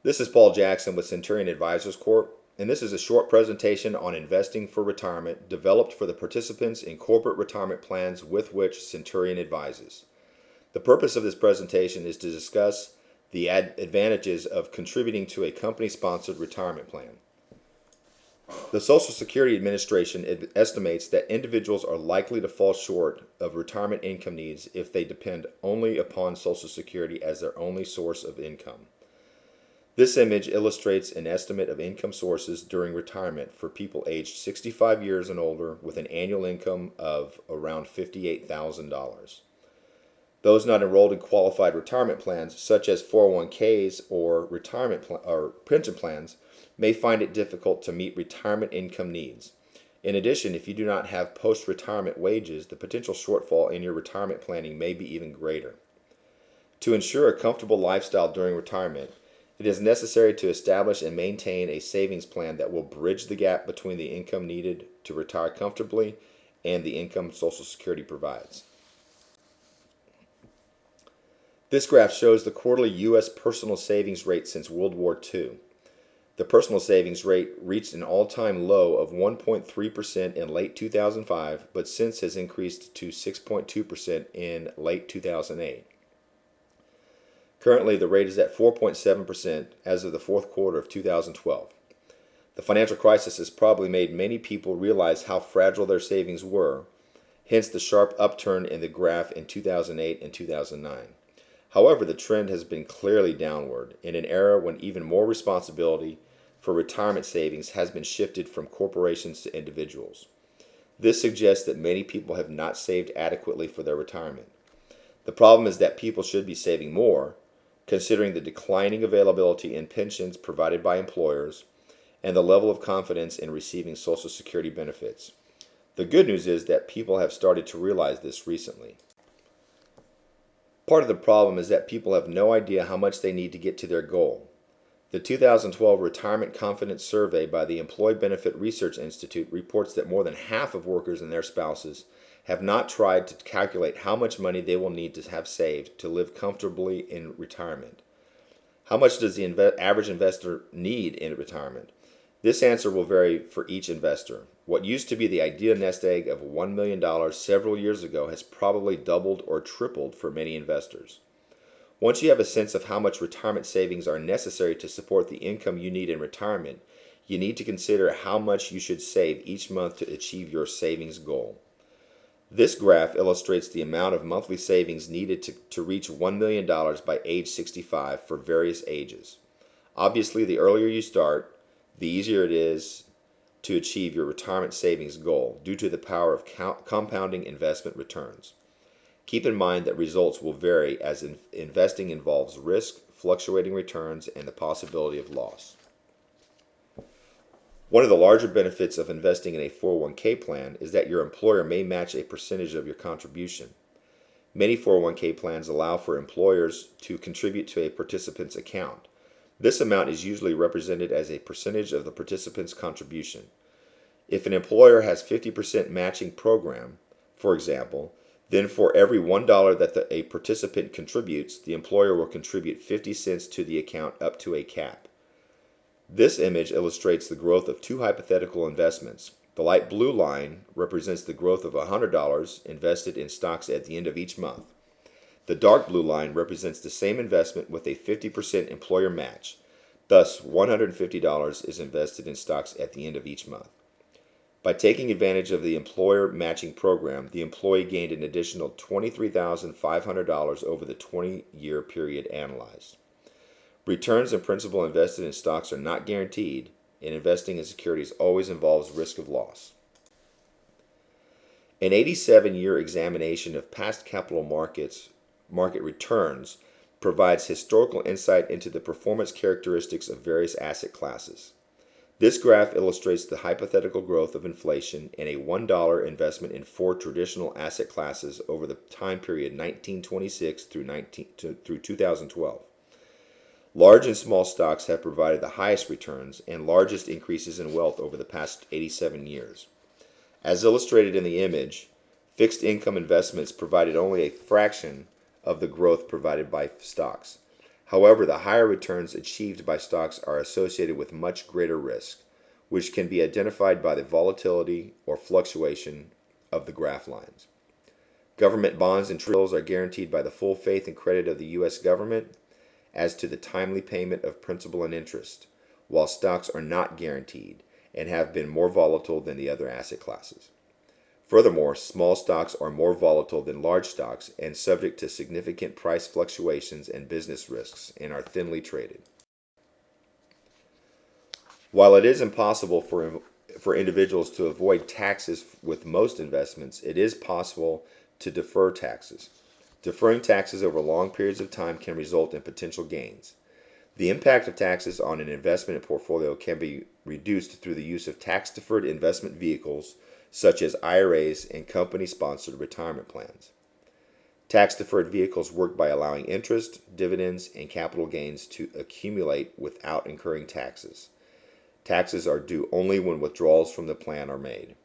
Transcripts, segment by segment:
This is Paul Jackson with Centurion Advisors Corp., and this is a short presentation on investing for retirement developed for the participants in corporate retirement plans with which Centurion advises. The purpose of this presentation is to discuss the advantages of contributing to a company-sponsored retirement plan. The Social Security Administration estimates that individuals are likely to fall short of retirement income needs if they depend only upon Social Security as their only source of income. This image illustrates an estimate of income sources during retirement for people aged 65 years and older with an annual income of around $58,000. Those not enrolled in qualified retirement plans, such as 401ks or or pension plans, may find it difficult to meet retirement income needs. In addition, if you do not have post-retirement wages, the potential shortfall in your retirement planning may be even greater. To ensure a comfortable lifestyle during retirement, it is necessary to establish and maintain a savings plan that will bridge the gap between the income needed to retire comfortably and the income Social Security provides. This graph shows the quarterly U.S. personal savings rate since World War II. The personal savings rate reached an all-time low of 1.3% in late 2005, but since has increased to 6.2% in late 2008. Currently, the rate is at 4.7% as of the fourth quarter of 2012. The financial crisis has probably made many people realize how fragile their savings were, hence the sharp upturn in the graph in 2008 and 2009. However, the trend has been clearly downward in an era when even more responsibility for retirement savings has been shifted from corporations to individuals. This suggests that many people have not saved adequately for their retirement. The problem is that people should be saving more, considering the declining availability in pensions provided by employers and the level of confidence in receiving Social Security benefits. The good news is that people have started to realize this recently. Part of the problem is that people have no idea how much they need to get to their goal. The 2012 Retirement Confidence Survey by the Employee Benefit Research Institute reports that more than half of workers and their spouses have not tried to calculate how much money they will need to have saved to live comfortably in retirement. How much does the average investor need in retirement? This answer will vary for each investor. What used to be the ideal nest egg of $1 million several years ago has probably doubled or tripled for many investors. Once you have a sense of how much retirement savings are necessary to support the income you need in retirement, you need to consider how much you should save each month to achieve your savings goal. This graph illustrates the amount of monthly savings needed to reach $1 million by age 65 for various ages. Obviously, the earlier you start, the easier it is to achieve your retirement savings goal due to the power of compounding investment returns. Keep in mind that results will vary as investing involves risk, fluctuating returns, and the possibility of loss. One of the larger benefits of investing in a 401k plan is that your employer may match a percentage of your contribution. Many 401k plans allow for employers to contribute to a participant's account. This amount is usually represented as a percentage of the participant's contribution. If an employer has 50% matching program, for example, then for every $1 that a participant contributes, the employer will contribute 50 cents to the account up to a cap. This image illustrates the growth of two hypothetical investments. The light blue line represents the growth of $100 invested in stocks at the end of each month. The dark blue line represents the same investment with a 50% employer match. Thus, $150 is invested in stocks at the end of each month. By taking advantage of the employer matching program, the employee gained an additional $23,500 over the 20-year period analyzed. Returns and principal invested in stocks are not guaranteed, and investing in securities always involves risk of loss. An 87-year examination of past capital market returns provides historical insight into the performance characteristics of various asset classes. This graph illustrates the hypothetical growth of inflation in a $1 investment in four traditional asset classes over the time period 1926 through 2012. Large and small stocks have provided the highest returns and largest increases in wealth over the past 87 years. As illustrated in the image, fixed income investments provided only a fraction of the growth provided by stocks. However, the higher returns achieved by stocks are associated with much greater risk, which can be identified by the volatility or fluctuation of the graph lines. Government bonds and treasuries are guaranteed by the full faith and credit of the U.S. government as to the timely payment of principal and interest, while stocks are not guaranteed and have been more volatile than the other asset classes. Furthermore, small stocks are more volatile than large stocks and subject to significant price fluctuations and business risks and are thinly traded. While it is impossible for individuals to avoid taxes with most investments, it is possible to defer taxes. Deferring taxes over long periods of time can result in potential gains. The impact of taxes on an investment portfolio can be reduced through the use of tax-deferred investment vehicles such as IRAs and company-sponsored retirement plans. Tax-deferred vehicles work by allowing interest, dividends, and capital gains to accumulate without incurring taxes. Taxes are due only when withdrawals from the plan are made.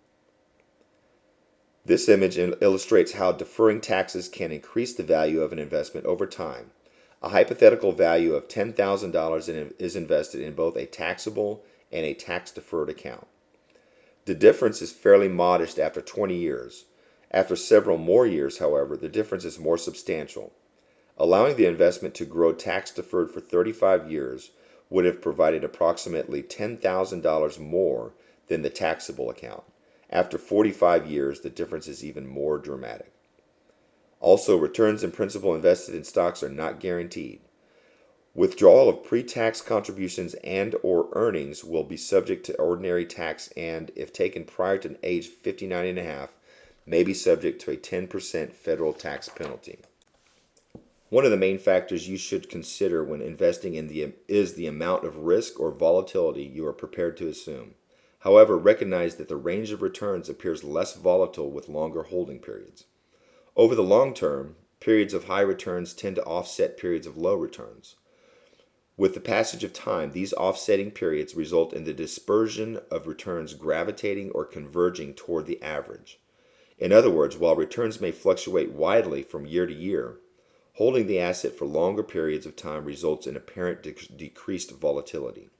This image illustrates how deferring taxes can increase the value of an investment over time. A hypothetical value of $10,000 is invested in both a taxable and a tax-deferred account. The difference is fairly modest after 20 years. After several more years, however, the difference is more substantial. Allowing the investment to grow tax-deferred for 35 years would have provided approximately $10,000 more than the taxable account. After 45 years, the difference is even more dramatic. Also, returns in principal invested in stocks are not guaranteed. Withdrawal of pre-tax contributions and/or earnings will be subject to ordinary tax and, if taken prior to age 59 and a half, may be subject to a 10% federal tax penalty. One of the main factors you should consider when investing is the amount of risk or volatility you are prepared to assume. However, recognize that the range of returns appears less volatile with longer holding periods. Over the long term, periods of high returns tend to offset periods of low returns. With the passage of time, these offsetting periods result in the dispersion of returns gravitating or converging toward the average. In other words, while returns may fluctuate widely from year to year, holding the asset for longer periods of time results in apparent decreased volatility.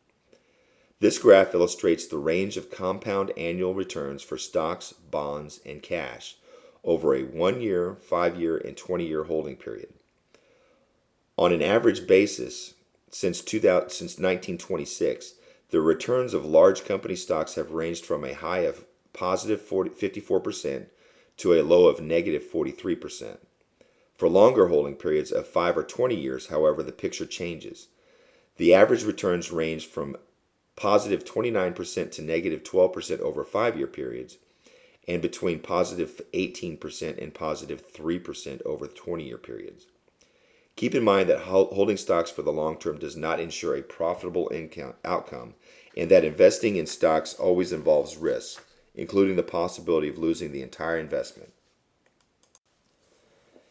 This graph illustrates the range of compound annual returns for stocks, bonds, and cash over a 1-year, 5-year, and 20-year holding period. On an average basis, since 1926, the returns of large company stocks have ranged from a high of positive 54% to a low of negative 43%. For longer holding periods of 5 or 20 years, however, the picture changes. The average returns range from positive 29% to negative 12% over 5-year periods, and between positive 18% and positive 3% over 20-year periods. Keep in mind that holding stocks for the long term does not ensure a profitable outcome, and that investing in stocks always involves risk, including the possibility of losing the entire investment.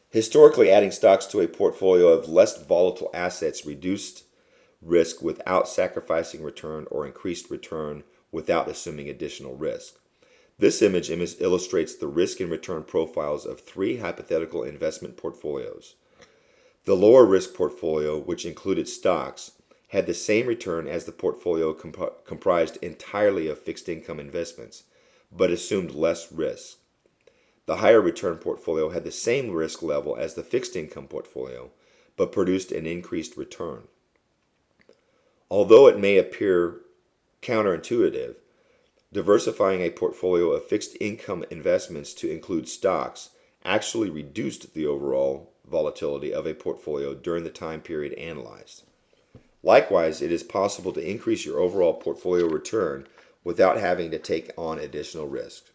Historically, adding stocks to a portfolio of less volatile assets reduced risk without sacrificing return or increased return without assuming additional risk. This image illustrates the risk and return profiles of 3 hypothetical investment portfolios. The lower risk portfolio, which included stocks, had the same return as the portfolio comprised entirely of fixed income investments, but assumed less risk. The higher return portfolio had the same risk level as the fixed income portfolio, but produced an increased return. Although it may appear counterintuitive, diversifying a portfolio of fixed income investments to include stocks actually reduced the overall volatility of a portfolio during the time period analyzed. Likewise, it is possible to increase your overall portfolio return without having to take on additional risk.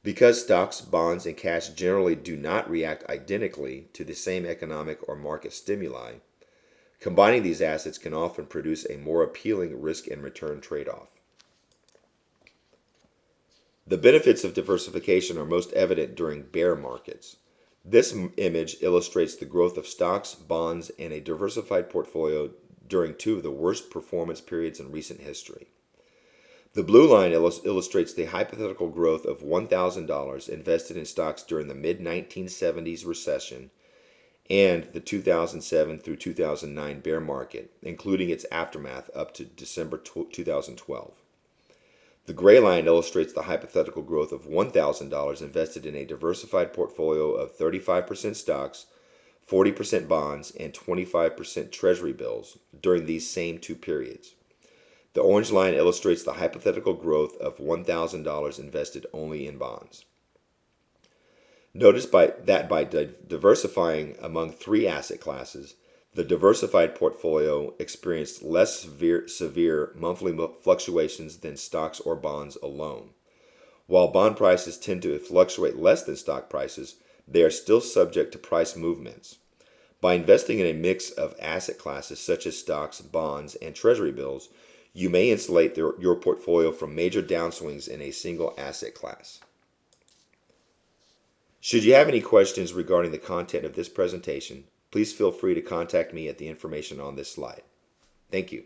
Because stocks, bonds, and cash generally do not react identically to the same economic or market stimuli, combining these assets can often produce a more appealing risk and return trade-off. The benefits of diversification are most evident during bear markets. This image illustrates the growth of stocks, bonds, and a diversified portfolio during 2 of the worst performance periods in recent history. The blue line illustrates the hypothetical growth of $1,000 invested in stocks during the mid-1970s recession and the 2007 through 2009 bear market, including its aftermath up to December 2012. The gray line illustrates the hypothetical growth of $1,000 invested in a diversified portfolio of 35% stocks, 40% bonds, and 25% treasury bills during these same two periods. The orange line illustrates the hypothetical growth of $1,000 invested only in bonds. Notice that by diversifying among three asset classes, the diversified portfolio experienced less severe monthly fluctuations than stocks or bonds alone. While bond prices tend to fluctuate less than stock prices, they are still subject to price movements. By investing in a mix of asset classes such as stocks, bonds, and treasury bills, you may insulate your portfolio from major downswings in a single asset class. Should you have any questions regarding the content of this presentation, please feel free to contact me at the information on this slide. Thank you.